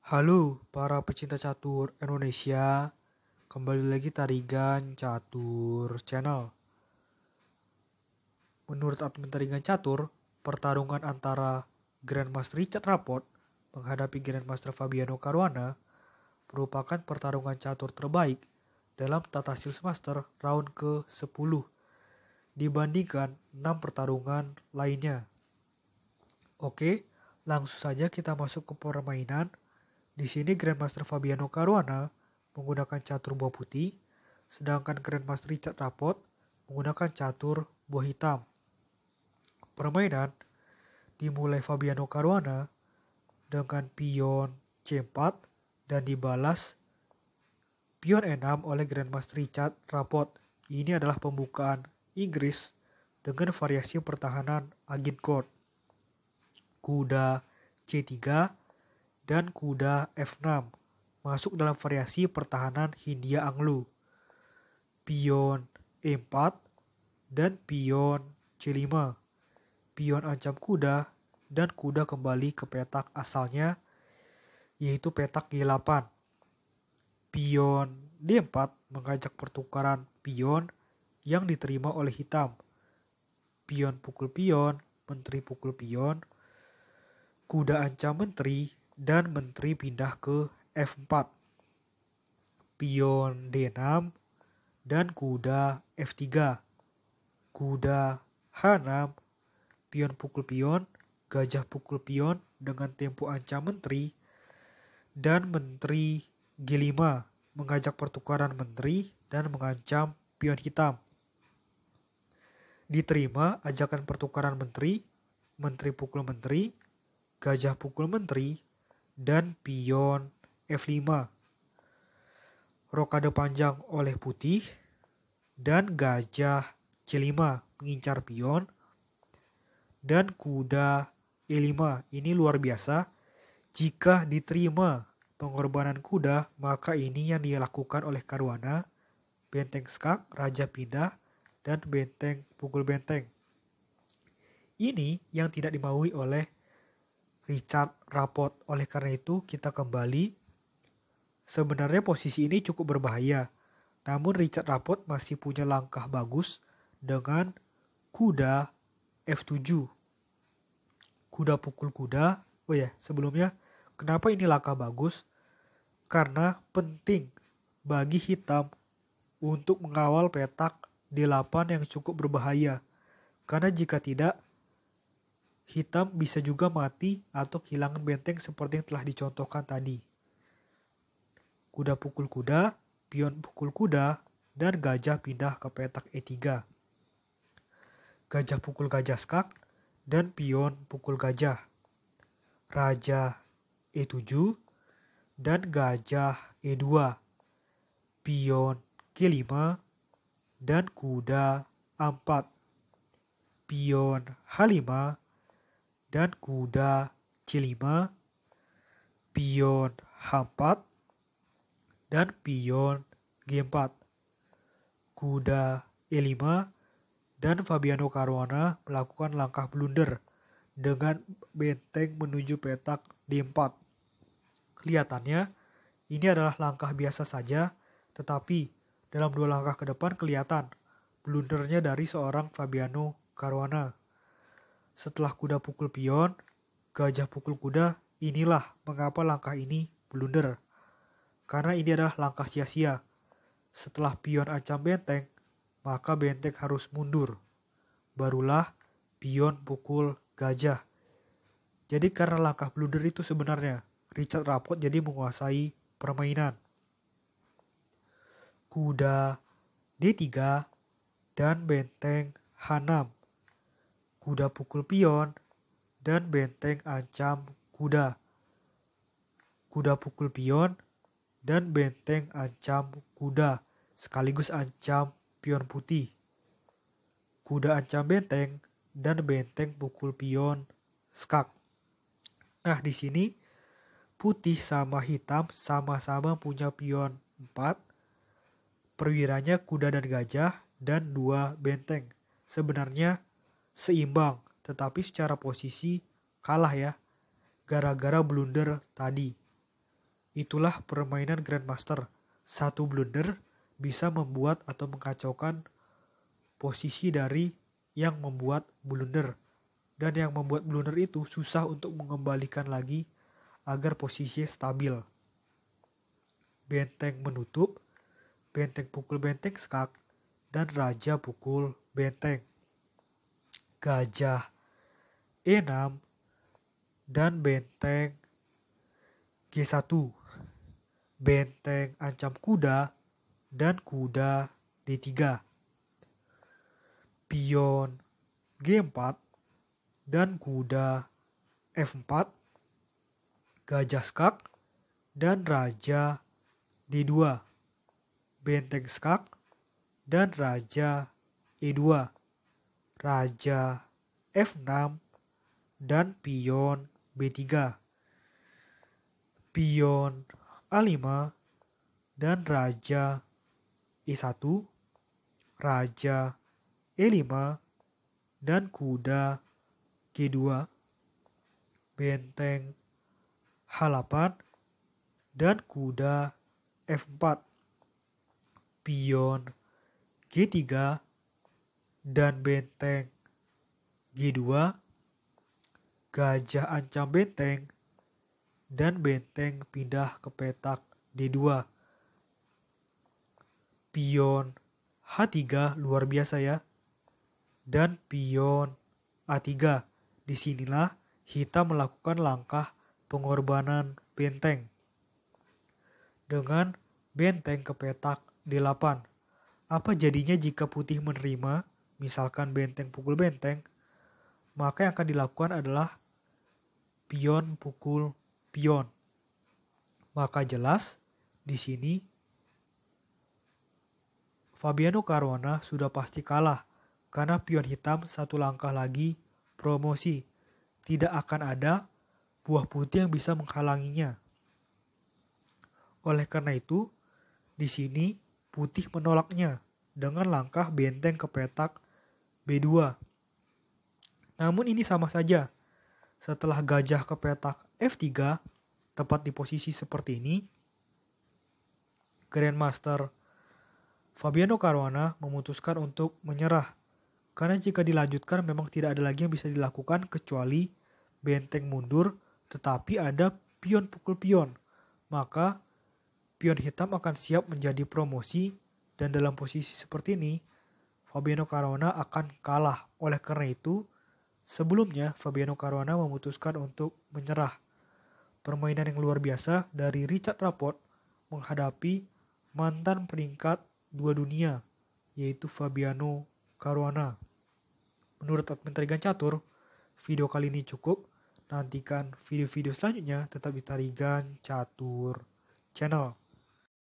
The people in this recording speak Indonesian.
Halo para pecinta catur Indonesia, kembali lagi Tarigan Catur Channel. Menurut admin Tarigan Catur, pertarungan antara Grandmaster Richard Rapport menghadapi Grandmaster Fabiano Caruana merupakan pertarungan catur terbaik dalam Tata Steel Master round ke-10 dibandingkan 6 pertarungan lainnya. Oke, langsung saja kita masuk ke permainan. Di sini Grandmaster Fabiano Caruana menggunakan catur buah putih, sedangkan Grandmaster Richard Rapport menggunakan catur buah hitam. Permainan dimulai Fabiano Caruana dengan pion C4 dan dibalas pion E6 oleh Grandmaster Richard Rapport. Ini adalah pembukaan Inggris dengan variasi pertahanan Agincourt, kuda C3, dan kuda F6 masuk dalam variasi pertahanan Hindia Anglo, pion E4 dan pion C5, pion ancam kuda dan kuda kembali ke petak asalnya yaitu petak G8. Pion D4 mengajak pertukaran pion yang diterima oleh hitam, pion pukul pion, menteri pukul pion, kuda ancam menteri, dan menteri pindah ke F4, pion D6, dan kuda F3, kuda H6, pion pukul pion, gajah pukul pion dengan tempo ancam menteri, dan menteri G5 mengajak pertukaran menteri dan mengancam pion hitam. Diterima ajakan pertukaran menteri, menteri pukul menteri, gajah pukul menteri, dan pion F5. Rokade panjang oleh putih dan gajah C5 mengincar pion dan kuda E5. Ini luar biasa. Jika diterima pengorbanan kuda, maka ini yang dilakukan oleh Caruana, benteng skak, raja pindah, dan benteng pukul benteng. Ini yang tidak dimaui oleh Richard Rapport. Oleh karena itu kita kembali. Sebenarnya posisi ini cukup berbahaya. Namun Richard Rapport masih punya langkah bagus dengan kuda F7. Kuda pukul kuda. Oh ya, sebelumnya kenapa ini langkah bagus? Karena penting bagi hitam untuk mengawal petak D8 yang cukup berbahaya. Karena jika tidak, hitam bisa juga mati atau kehilangan benteng seperti yang telah dicontohkan tadi. Kuda pukul kuda, pion pukul kuda, dan gajah pindah ke petak E3. Gajah pukul gajah skak, dan pion pukul gajah. Raja E7, dan gajah E2. Pion G5, dan kuda A4. Pion H5, dan kuda C5, pion H4, dan pion G4. Kuda E5, dan Fabiano Caruana melakukan langkah blunder dengan benteng menuju petak D4. Kelihatannya ini adalah langkah biasa saja, tetapi dalam 2 langkah ke depan kelihatan blundernya dari seorang Fabiano Caruana. Setelah kuda pukul pion, gajah pukul kuda, inilah mengapa langkah ini blunder. Karena ini adalah langkah sia-sia. Setelah pion ancam benteng, maka benteng harus mundur. Barulah pion pukul gajah. Jadi karena langkah blunder itu sebenarnya, Richard Rapport jadi menguasai permainan. Kuda D3 dan benteng H6. Kuda pukul pion, dan benteng ancam kuda. Kuda pukul pion, dan benteng ancam kuda, sekaligus ancam pion putih. Kuda ancam benteng, dan benteng pukul pion skak. Nah, di sini putih sama hitam sama-sama punya pion 4. Perwiranya kuda dan gajah, dan 2 benteng. Sebenarnya seimbang, tetapi secara posisi kalah ya, gara-gara blunder tadi. Itulah permainan Grandmaster. Satu blunder bisa membuat atau mengacaukan posisi dari yang membuat blunder. Dan yang membuat blunder itu susah untuk mengembalikan lagi agar posisinya stabil. Benteng menutup, benteng pukul benteng skak, dan raja pukul benteng. Gajah E6 dan benteng G1. Benteng ancam kuda dan kuda D3. Pion G4 dan kuda F4. Gajah skak dan raja D2. Benteng skak dan raja E2. Raja F6 dan pion B3. Pion A5 dan raja E1. Raja E5 dan kuda G2. Benteng H8 dan kuda F4. Pion G3 dan benteng G2. Gajah ancam benteng dan benteng pindah ke petak D2. Pion H3 luar biasa ya. Dan pion A3. Disinilah hitam melakukan langkah pengorbanan benteng. Dengan benteng ke petak D8. Apa jadinya jika putih menerima, misalkan benteng pukul benteng, maka yang akan dilakukan adalah pion pukul pion. Maka jelas di sini Fabiano Caruana sudah pasti kalah karena pion hitam satu langkah lagi promosi. Tidak akan ada buah putih yang bisa menghalanginya. Oleh karena itu, di sini putih menolaknya dengan langkah benteng ke petak B2. Namun ini sama saja. Setelah gajah ke petak F3, tepat di posisi seperti ini, Grandmaster Fabiano Caruana memutuskan untuk menyerah. Karena jika dilanjutkan memang tidak ada lagi yang bisa dilakukan kecuali benteng mundur, tetapi ada pion pukul pion. Maka pion hitam akan siap menjadi promosi dan dalam posisi seperti ini, Fabiano Caruana akan kalah. Oleh karena itu, sebelumnya Fabiano Caruana memutuskan untuk menyerah. Permainan yang luar biasa dari Richard Rapport menghadapi mantan peringkat 2 dunia, yaitu Fabiano Caruana. Menurut admin Tarigan Catur, video kali ini cukup. Nantikan video-video selanjutnya tetap di Tarigan Catur Channel.